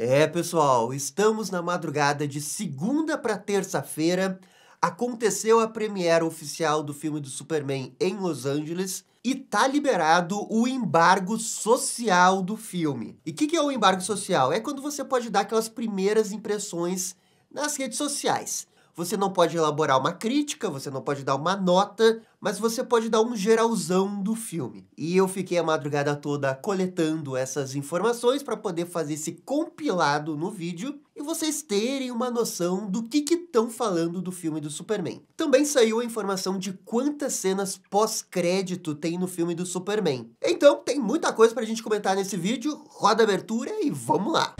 É, pessoal, estamos na madrugada de segunda para terça-feira. Aconteceu a premiere oficial do filme do Superman em Los Angeles e tá liberado o embargo social do filme. E o que é o embargo social? É quando você pode dar aquelas primeiras impressões nas redes sociais. Você não pode elaborar uma crítica, você não pode dar uma nota, mas você pode dar um geralzão do filme. E eu fiquei a madrugada toda coletando essas informações para poder fazer esse compilado no vídeo e vocês terem uma noção do que estão falando do filme do Superman. Também saiu a informação de quantas cenas pós-crédito tem no filme do Superman. Então tem muita coisa pra gente comentar nesse vídeo, roda a abertura e vamos lá!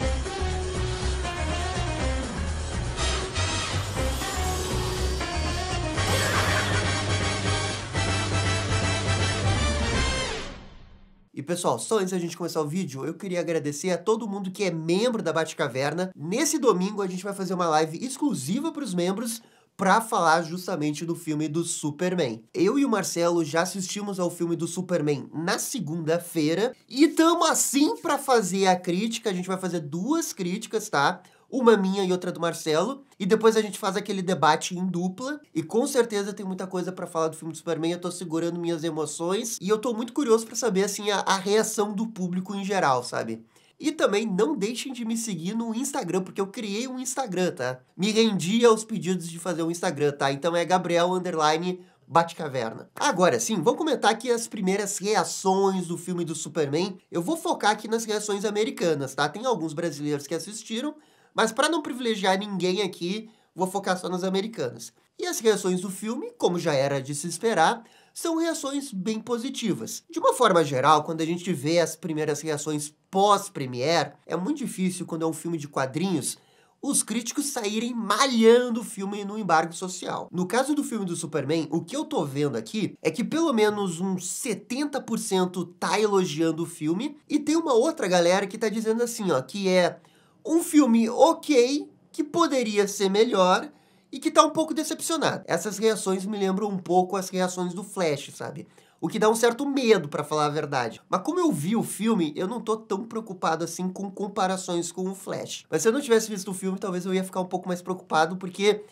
E pessoal, só antes da gente começar o vídeo, eu queria agradecer a todo mundo que é membro da Batcaverna. Nesse domingo a gente vai fazer uma live exclusiva para os membros para falar justamente do filme do Superman. Eu e o Marcelo já assistimos ao filme do Superman na segunda-feira e estamos assim para fazer a crítica. A gente vai fazer duas críticas, tá? Uma minha e outra do Marcelo, e depois a gente faz aquele debate em dupla, e com certeza tem muita coisa pra falar do filme do Superman, eu tô segurando minhas emoções, e eu tô muito curioso pra saber, assim, a reação do público em geral, sabe? E também não deixem de me seguir no Instagram, porque eu criei um Instagram, tá? Me rendi aos pedidos de fazer um Instagram, tá? Então é Gabriel_Batcaverna. Agora sim, vamos comentar aqui as primeiras reações do filme do Superman. Eu vou focar aqui nas reações americanas, tá? Tem alguns brasileiros que assistiram, mas para não privilegiar ninguém aqui, vou focar só nas americanas. E as reações do filme, como já era de se esperar, são reações bem positivas. De uma forma geral, quando a gente vê as primeiras reações pós-premiere, é muito difícil quando é um filme de quadrinhos, os críticos saírem malhando o filme no embargo social. No caso do filme do Superman, o que eu tô vendo aqui é que pelo menos uns 70% tá elogiando o filme, e tem uma outra galera que tá dizendo assim, ó, que é um filme ok, que poderia ser melhor e que tá um pouco decepcionado. Essas reações me lembram um pouco as reações do Flash, sabe? O que dá um certo medo, pra falar a verdade. Mas como eu vi o filme, eu não tô tão preocupado assim com comparações com o Flash. Mas se eu não tivesse visto o filme, talvez eu ia ficar um pouco mais preocupado, porque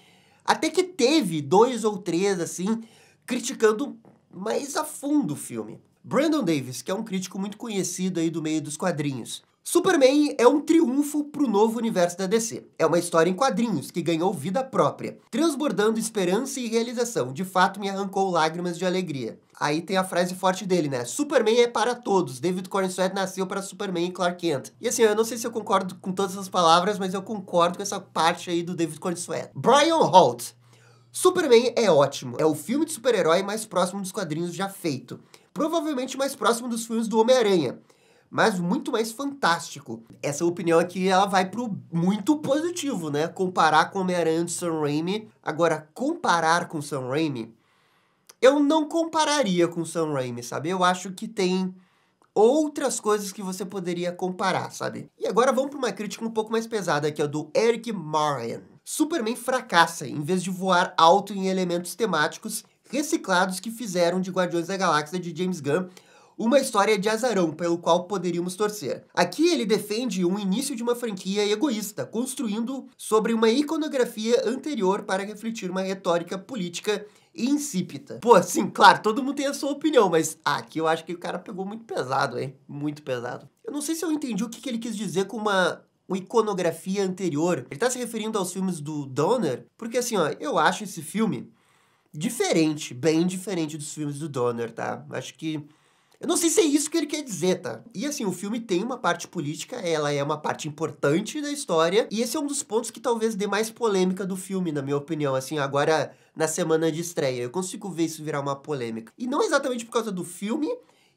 até que teve 2 ou 3, assim, criticando mais a fundo o filme. Brandon Davis, que é um crítico muito conhecido aí do meio dos quadrinhos. Superman é um triunfo para o novo universo da DC. É uma história em quadrinhos que ganhou vida própria, transbordando esperança e realização. De fato, me arrancou lágrimas de alegria. Aí tem a frase forte dele, né? Superman é para todos. David Corenswet nasceu para Superman e Clark Kent. E assim, eu não sei se eu concordo com todas as palavras, mas eu concordo com essa parte aí do David Corenswet. Brian Holt. Superman é ótimo. É o filme de super-herói mais próximo dos quadrinhos já feito. Provavelmente mais próximo dos filmes do Homem-Aranha, mas muito mais fantástico. Essa opinião aqui, ela vai pro muito positivo, né? Comparar com o Homem-Aranha de Sam Raimi. Agora, comparar com o Sam Raimi, eu não compararia com o Sam Raimi, sabe? Eu acho que tem outras coisas que você poderia comparar, sabe? E agora vamos para uma crítica um pouco mais pesada aqui, ó, do Eric Marian. Superman fracassa em vez de voar alto em elementos temáticos reciclados que fizeram de Guardiões da Galáxia de James Gunn uma história de azarão pelo qual poderíamos torcer. Aqui ele defende um início de uma franquia egoísta, construindo sobre uma iconografia anterior para refletir uma retórica política insípida. Pô, sim, claro, todo mundo tem a sua opinião, mas aqui eu acho que o cara pegou muito pesado, hein? Muito pesado. Eu não sei se eu entendi o que ele quis dizer com uma iconografia anterior. Ele tá se referindo aos filmes do Donner? Porque assim, ó, eu acho esse filme diferente, bem diferente dos filmes do Donner, tá? Acho que eu não sei se é isso que ele quer dizer, tá? E assim, o filme tem uma parte política, ela é uma parte importante da história, e esse é um dos pontos que talvez dê mais polêmica do filme, na minha opinião, assim, agora na semana de estreia. Eu consigo ver isso virar uma polêmica. E não exatamente por causa do filme,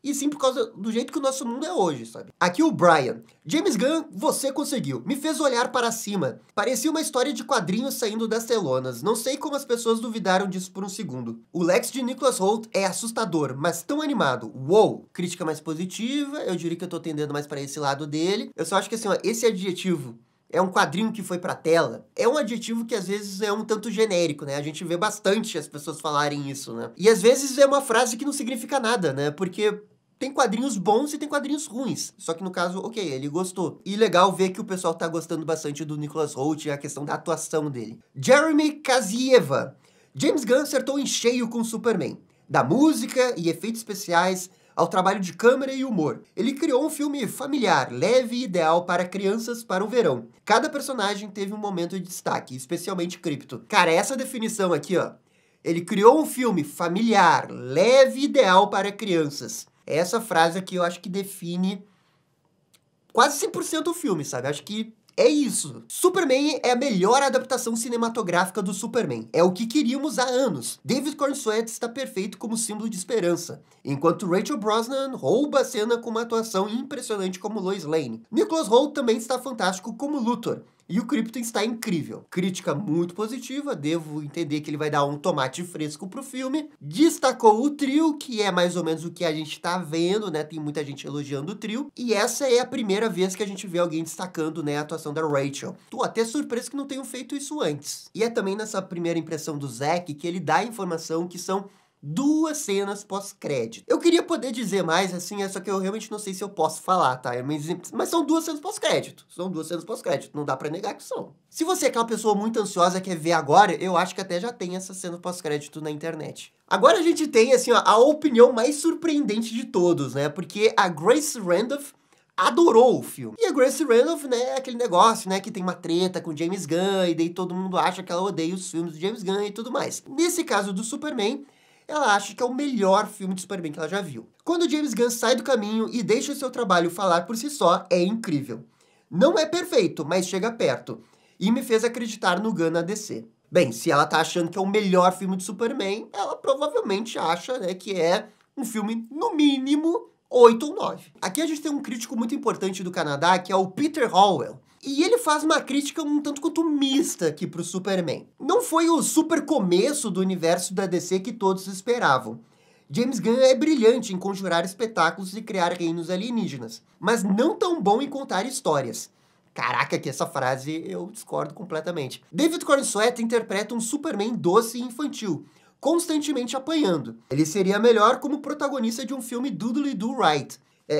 e sim por causa do jeito que o nosso mundo é hoje, sabe? Aqui o Brian. James Gunn, você conseguiu. Me fez olhar para cima. Parecia uma história de quadrinhos saindo das telonas. Não sei como as pessoas duvidaram disso por um segundo. O Lex de Nicholas Hoult é assustador, mas tão animado. Uou! Crítica mais positiva, eu diria que eu tô tendendo mais para esse lado dele. Eu só acho que assim, ó, esse adjetivo é um quadrinho que foi pra tela, é um adjetivo que às vezes é um tanto genérico, né? A gente vê bastante as pessoas falarem isso, né? E às vezes é uma frase que não significa nada, né? Porque tem quadrinhos bons e tem quadrinhos ruins. Só que no caso, ok, ele gostou. E legal ver que o pessoal tá gostando bastante do Nicholas Hoult e a questão da atuação dele. Jeremy Kazieva. James Gunn acertou em cheio com Superman. Da música e efeitos especiais ao trabalho de câmera e humor. Ele criou um filme familiar, leve e ideal para crianças para o verão. Cada personagem teve um momento de destaque, especialmente Krypto. Cara, essa definição aqui, ó. Ele criou um filme familiar, leve e ideal para crianças. Essa frase aqui eu acho que define quase 100% o filme, sabe? Acho que é isso. Superman é a melhor adaptação cinematográfica do Superman. É o que queríamos há anos. David Corenswet está perfeito como símbolo de esperança, enquanto Rachel Brosnahan rouba a cena com uma atuação impressionante como Lois Lane. Nicholas Hoult também está fantástico como Luthor. E o Krypton está incrível. Crítica muito positiva, devo entender que ele vai dar um tomate fresco pro filme. Destacou o trio, que é mais ou menos o que a gente tá vendo, né? Tem muita gente elogiando o trio. E essa é a primeira vez que a gente vê alguém destacando, né, a atuação da Rachel. Tô até surpreso que não tenham feito isso antes. E é também nessa primeira impressão do Zack que ele dá a informação que são 2 cenas pós-crédito. Eu queria poder dizer mais, assim, só que eu realmente não sei se eu posso falar, tá? Mas são 2 cenas pós-crédito. São 2 cenas pós-crédito. Não dá pra negar que são. Se você é aquela pessoa muito ansiosa e quer ver agora, eu acho que até já tem essa cena pós-crédito na internet. Agora a gente tem, assim, ó, a opinião mais surpreendente de todos, né? Porque a Grace Randolph adorou o filme. E a Grace Randolph, né, é aquele negócio, né, que tem uma treta com James Gunn, e daí todo mundo acha que ela odeia os filmes do James Gunn e tudo mais. Nesse caso do Superman, ela acha que é o melhor filme de Superman que ela já viu. Quando James Gunn sai do caminho e deixa o seu trabalho falar por si só, é incrível. Não é perfeito, mas chega perto. E me fez acreditar no Gunn na DC. Bem, se ela tá achando que é o melhor filme de Superman, ela provavelmente acha, né, que é um filme, no mínimo, 8 ou 9. Aqui a gente tem um crítico muito importante do Canadá, que é o Peter Howell. E ele faz uma crítica um tanto quanto mista aqui pro Superman. Não foi o super começo do universo da DC que todos esperavam. James Gunn é brilhante em conjurar espetáculos e criar reinos alienígenas, mas não tão bom em contar histórias. Caraca, que essa frase eu discordo completamente. David Corenswet interpreta um Superman doce e infantil, constantemente apanhando. Ele seria melhor como protagonista de um filme Doodly-Doo Right.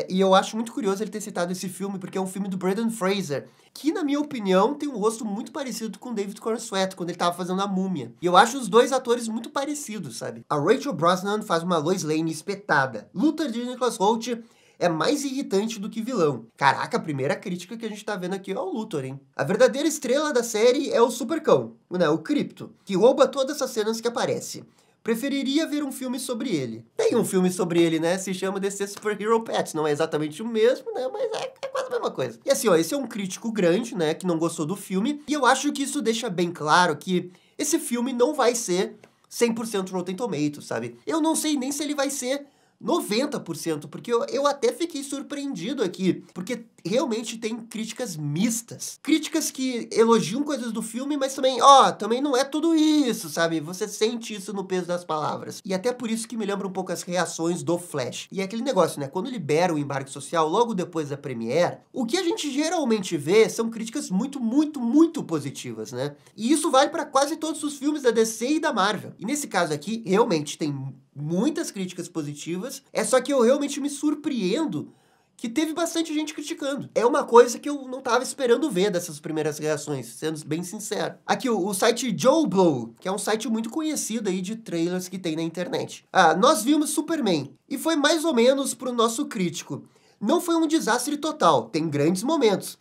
E eu acho muito curioso ele ter citado esse filme, porque é um filme do Brendan Fraser, que, na minha opinião, tem um rosto muito parecido com David Corenswet, quando ele tava fazendo a Múmia. E eu acho os dois atores muito parecidos, sabe? A Rachel Brosnahan faz uma Lois Lane espetada. Luthor de Nicholas Hoult é mais irritante do que vilão. Caraca, a primeira crítica que a gente tá vendo aqui é o Luthor, hein? A verdadeira estrela da série é o Supercão, né? O Krypto, que rouba todas essas cenas que aparece. Preferiria ver um filme sobre ele. Tem um filme sobre ele, né? Se chama DC Super Hero Pets. Não é exatamente o mesmo, né? Mas é quase a mesma coisa. E assim, ó, esse é um crítico grande, né? Que não gostou do filme. E eu acho que isso deixa bem claro que esse filme não vai ser 100% Rotten Tomatoes, sabe? Eu não sei nem se ele vai ser 90%, porque eu até fiquei surpreendido aqui, porque realmente tem críticas mistas. Críticas que elogiam coisas do filme, mas também, também não é tudo isso, sabe? Você sente isso no peso das palavras. E até por isso que me lembra um pouco as reações do Flash. E é aquele negócio, né? Quando libera o embarque social logo depois da premiere, o que a gente geralmente vê são críticas muito, muito, muito positivas, né? E isso vale para quase todos os filmes da DC e da Marvel. E nesse caso aqui, realmente tem muitas críticas positivas, só que eu realmente me surpreendo que teve bastante gente criticando. É uma coisa que eu não tava esperando ver dessas primeiras reações, sendo bem sincero. Aqui, o site Joe Blow, que é um site muito conhecido aí de trailers que tem na internet. Nós vimos Superman, e foi mais ou menos pro nosso crítico. Não foi um desastre total, tem grandes momentos,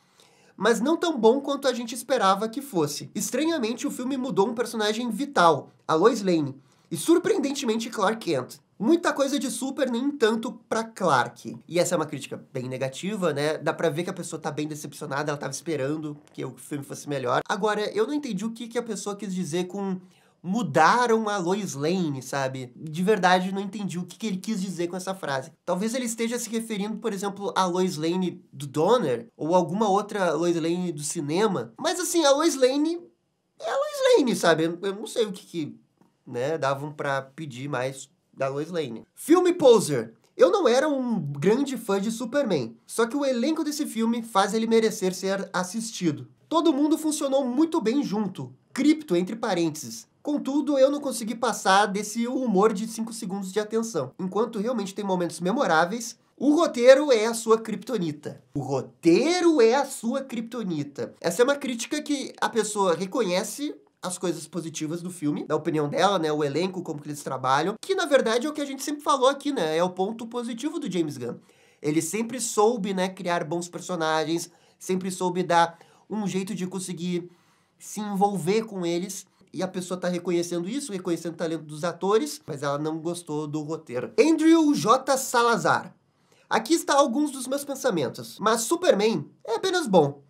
mas não tão bom quanto a gente esperava que fosse. Estranhamente, o filme mudou um personagem vital, a Lois Lane, e surpreendentemente Clark Kent. Muita coisa de super, nem tanto pra Clark. E essa é uma crítica bem negativa, né? Dá pra ver que a pessoa tá bem decepcionada, ela tava esperando que o filme fosse melhor. Agora, eu não entendi o que a pessoa quis dizer com mudaram a Lois Lane, sabe? De verdade, não entendi o que ele quis dizer com essa frase. Talvez ele esteja se referindo, por exemplo, à Lois Lane do Donner, ou alguma outra Lois Lane do cinema. Mas assim, a Lois Lane é a Lois Lane, sabe? Eu não sei o que né, davam pra pedir mais da Lois Lane. Filme Poser. Eu não era um grande fã de Superman, só que o elenco desse filme faz ele merecer ser assistido. Todo mundo funcionou muito bem junto. Krypto, entre parênteses. Contudo, eu não consegui passar desse humor de 5 segundos de atenção. Enquanto realmente tem momentos memoráveis, O roteiro é a sua criptonita. O roteiro é a sua criptonita. Essa é uma crítica que a pessoa reconhece as coisas positivas do filme, na opinião dela, né, o elenco, como que eles trabalham, que na verdade é o que a gente sempre falou aqui, né, é o ponto positivo do James Gunn. Ele sempre soube, né, criar bons personagens, sempre soube dar um jeito de conseguir se envolver com eles, e a pessoa tá reconhecendo isso, reconhecendo o talento dos atores, mas ela não gostou do roteiro. Andrew J. Salazar. Aqui está alguns dos meus pensamentos, mas Superman é apenas bom.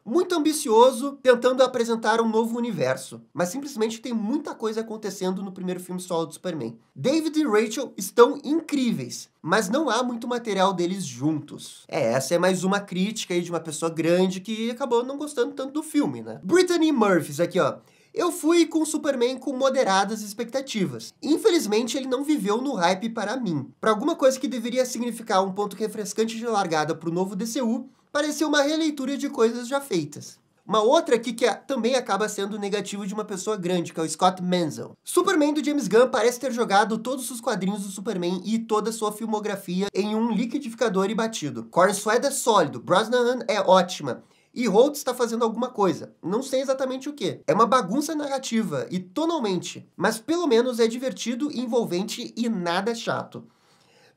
Muito ambicioso, tentando apresentar um novo universo, mas simplesmente tem muita coisa acontecendo no primeiro filme solo do Superman. David e Rachel estão incríveis, mas não há muito material deles juntos. Essa é mais uma crítica aí de uma pessoa grande que acabou não gostando tanto do filme, né? Brittany Murphys aqui, ó. Eu fui com o Superman com moderadas expectativas. Infelizmente, ele não viveu no hype para mim. Para alguma coisa que deveria significar um ponto refrescante de largada para o novo DCU, pareceu uma releitura de coisas já feitas. Uma outra aqui que também acaba sendo negativo de uma pessoa grande, que é o Scott Menzel. Superman do James Gunn parece ter jogado todos os quadrinhos do Superman e toda a sua filmografia em um liquidificador e batido. Cornswell é sólido, Brosnan é ótima, e Holt está fazendo alguma coisa. Não sei exatamente o que. É uma bagunça narrativa, e tonalmente, mas pelo menos é divertido, envolvente e nada chato.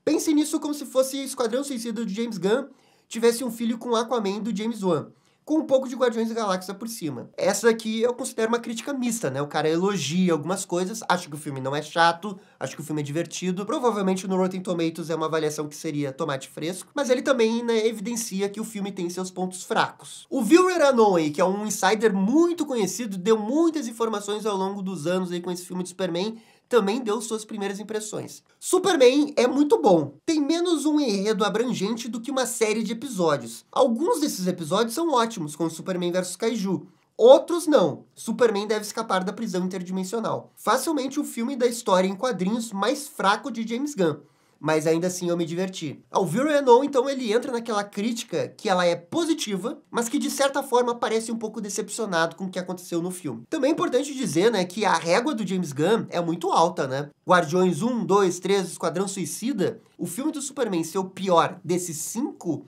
Pense nisso como se fosse Esquadrão Suicida de James Gunn tivesse um filho com Aquaman do James Wan, com um pouco de Guardiões da Galáxia por cima. Essa aqui eu considero uma crítica mista, né? O cara elogia algumas coisas, acha que o filme não é chato, acha que o filme é divertido. Provavelmente no Rotten Tomatoes é uma avaliação que seria tomate fresco, mas ele também, né, evidencia que o filme tem seus pontos fracos. O Vilmer Anoa'i, que é um insider muito conhecido, deu muitas informações ao longo dos anos aí com esse filme de Superman, também deu suas primeiras impressões. Superman é muito bom. Tem menos um enredo abrangente do que uma série de episódios. Alguns desses episódios são ótimos, como Superman vs Kaiju. Outros não. Superman deve escapar da prisão interdimensional. Facilmente o filme da história em quadrinhos mais fraco de James Gunn. Mas ainda assim eu me diverti. O Vilmer Anoa'i, então, ele entra naquela crítica que ela é positiva, mas que de certa forma parece um pouco decepcionado com o que aconteceu no filme. Também é importante dizer, né, que a régua do James Gunn é muito alta, né? Guardiões 1, 2, 3, Esquadrão Suicida, o filme do Superman ser o pior desses 5,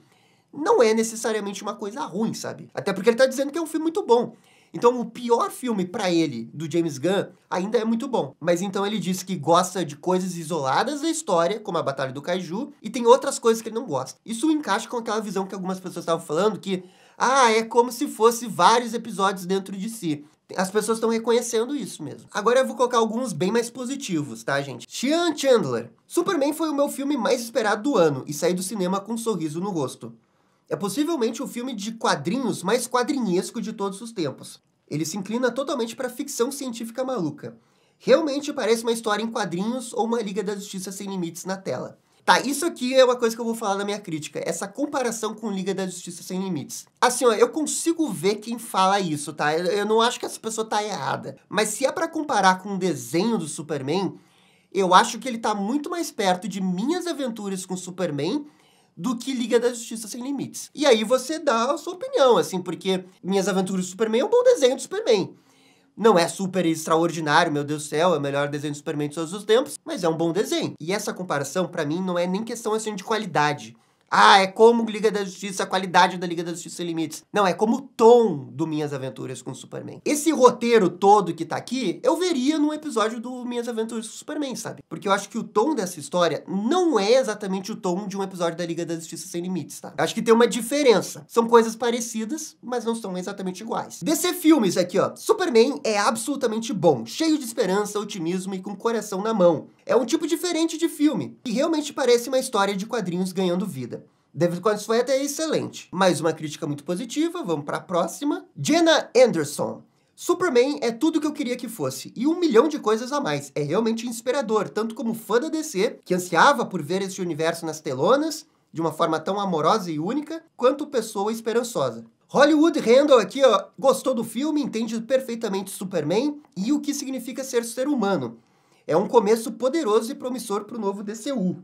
não é necessariamente uma coisa ruim, sabe? Até porque ele tá dizendo que é um filme muito bom. Então, o pior filme pra ele, do James Gunn, ainda é muito bom. Mas então ele diz que gosta de coisas isoladas da história, como a Batalha do Kaiju, e tem outras coisas que ele não gosta. Isso encaixa com aquela visão que algumas pessoas estavam falando, que, é como se fosse vários episódios dentro de si. As pessoas estão reconhecendo isso mesmo. Agora eu vou colocar alguns bem mais positivos, tá, gente? Sean Chandler. Superman foi o meu filme mais esperado do ano, e saí do cinema com um sorriso no rosto. É possivelmente o filme de quadrinhos mais quadrinhesco de todos os tempos. Ele se inclina totalmente para ficção científica maluca. Realmente parece uma história em quadrinhos ou uma Liga da Justiça Sem Limites na tela. Tá, isso aqui é uma coisa que eu vou falar na minha crítica, essa comparação com Liga da Justiça Sem Limites. Assim, ó, eu consigo ver quem fala isso, tá? Eu não acho que essa pessoa tá errada. Mas se é para comparar com o desenho do Superman, eu acho que ele tá muito mais perto de Minhas Aventuras com Superman do que Liga da Justiça Sem Limites. E aí você dá a sua opinião, assim, porque Minhas Aventuras do Superman é um bom desenho do Superman. Não é super extraordinário, meu Deus do céu, é o melhor desenho do Superman de todos os tempos, mas é um bom desenho. E essa comparação, pra mim, não é nem questão, assim, de qualidade. É como Liga da Justiça, a qualidade da Liga da Justiça Sem Limites. Não, é como o tom do Minhas Aventuras com o Superman. Esse roteiro todo que tá aqui, eu veria num episódio do Minhas Aventuras com o Superman, sabe? Porque eu acho que o tom dessa história não é exatamente o tom de um episódio da Liga da Justiça Sem Limites, tá? Eu acho que tem uma diferença. São coisas parecidas, mas não são exatamente iguais. DC Filmes aqui, ó. Superman é absolutamente bom, cheio de esperança, otimismo e com coração na mão. É um tipo diferente de filme, e realmente parece uma história de quadrinhos ganhando vida. David Cornswell é excelente. Mais uma crítica muito positiva, vamos para a próxima. Jenna Anderson. Superman é tudo que eu queria que fosse, e 1 milhão de coisas a mais. É realmente inspirador, tanto como fã da DC, que ansiava por ver este universo nas telonas, de uma forma tão amorosa e única, quanto pessoa esperançosa. Hollywood Randall aqui, ó, gostou do filme, entende perfeitamente Superman e o que significa ser humano. É um começo poderoso e promissor para o novo DCU.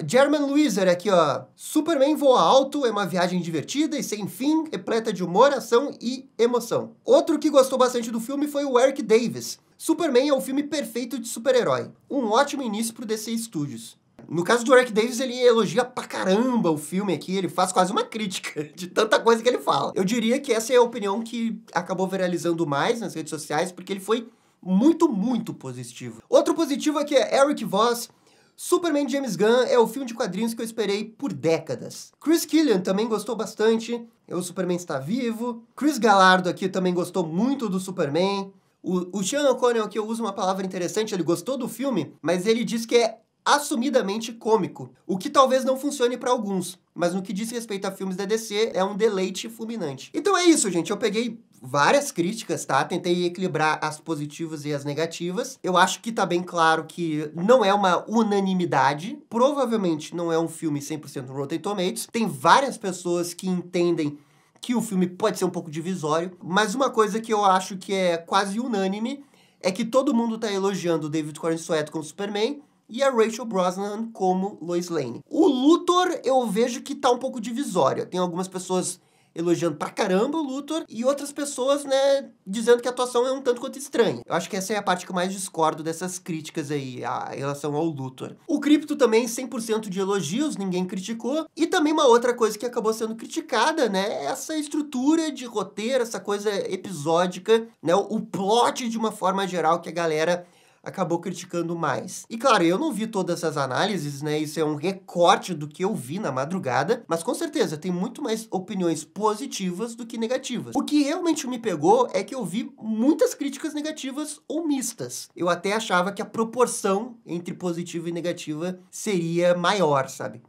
German Louiser aqui, ó. Superman voa alto, é uma viagem divertida e sem fim, repleta de humor, ação e emoção. Outro que gostou bastante do filme foi o Eric Davis. Superman é o filme perfeito de super-herói. Um ótimo início pro DC Studios. No caso do Warwick Davis, ele elogia pra caramba o filme aqui, ele faz quase uma crítica de tanta coisa que ele fala. Eu diria que essa é a opinião que acabou viralizando mais nas redes sociais, porque ele foi muito, muito positivo. Outro positivo aqui é Eric Voss. Superman de James Gunn é o filme de quadrinhos que eu esperei por décadas. Chris Killian também gostou bastante. O Superman está vivo. Chris Gallardo aqui também gostou muito do Superman. O Sean O'Connell aqui, eu uso uma palavra interessante, ele gostou do filme, mas ele diz que é assumidamente cômico, o que talvez não funcione para alguns, mas no que diz respeito a filmes da DC, é um deleite fulminante. Então é isso, gente, eu peguei várias críticas, tá? Tentei equilibrar as positivas e as negativas. Eu acho que tá bem claro que não é uma unanimidade, provavelmente não é um filme 100% Rotten Tomatoes. Tem várias pessoas que entendem que o filme pode ser um pouco divisório, mas uma coisa que eu acho que é quase unânime é que todo mundo tá elogiando o David Corenswet como Superman e a Rachel Brosnahan como Lois Lane. O Luthor eu vejo que tá um pouco divisório. Tem algumas pessoas elogiando pra caramba o Luthor e outras pessoas, né, dizendo que a atuação é um tanto quanto estranha. Eu acho que essa é a parte que eu mais discordo dessas críticas aí, em relação ao Luthor. O Krypto também, 100% de elogios, ninguém criticou. E também uma outra coisa que acabou sendo criticada, né, é essa estrutura de roteiro, essa coisa episódica, né, o plot de uma forma geral que a galera acabou criticando mais. E claro, eu não vi todas essas análises, né? Isso é um recorte do que eu vi na madrugada, mas com certeza tem muito mais opiniões positivas do que negativas. O que realmente me pegou é que eu vi muitas críticas negativas ou mistas. Eu até achava que a proporção entre positiva e negativa seria maior, sabe?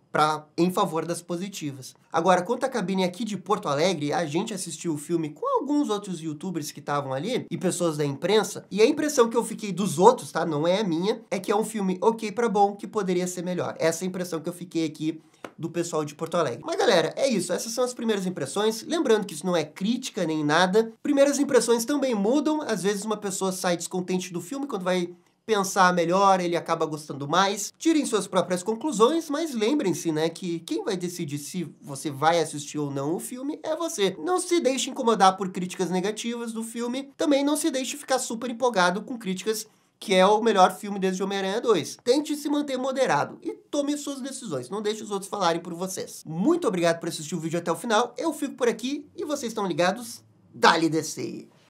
Em favor das positivas. Agora, quanto à cabine aqui de Porto Alegre, a gente assistiu o filme com alguns outros youtubers que estavam ali e pessoas da imprensa, e a impressão que eu fiquei dos outros, tá? Não é a minha, é que é um filme ok pra bom, que poderia ser melhor. Essa é a impressão que eu fiquei aqui do pessoal de Porto Alegre. Mas galera, é isso, essas são as primeiras impressões. Lembrando que isso não é crítica nem nada. Primeiras impressões também mudam, às vezes uma pessoa sai descontente do filme quando vai pensar melhor, ele acaba gostando mais. Tirem suas próprias conclusões, mas lembrem-se, né, que quem vai decidir se você vai assistir ou não o filme é você. Não se deixe incomodar por críticas negativas do filme, também não se deixe ficar super empolgado com críticas que é o melhor filme desde Homem-Aranha 2. Tente se manter moderado e tome suas decisões, não deixe os outros falarem por vocês. Muito obrigado por assistir o vídeo até o final, eu fico por aqui e vocês estão ligados? Dale DC!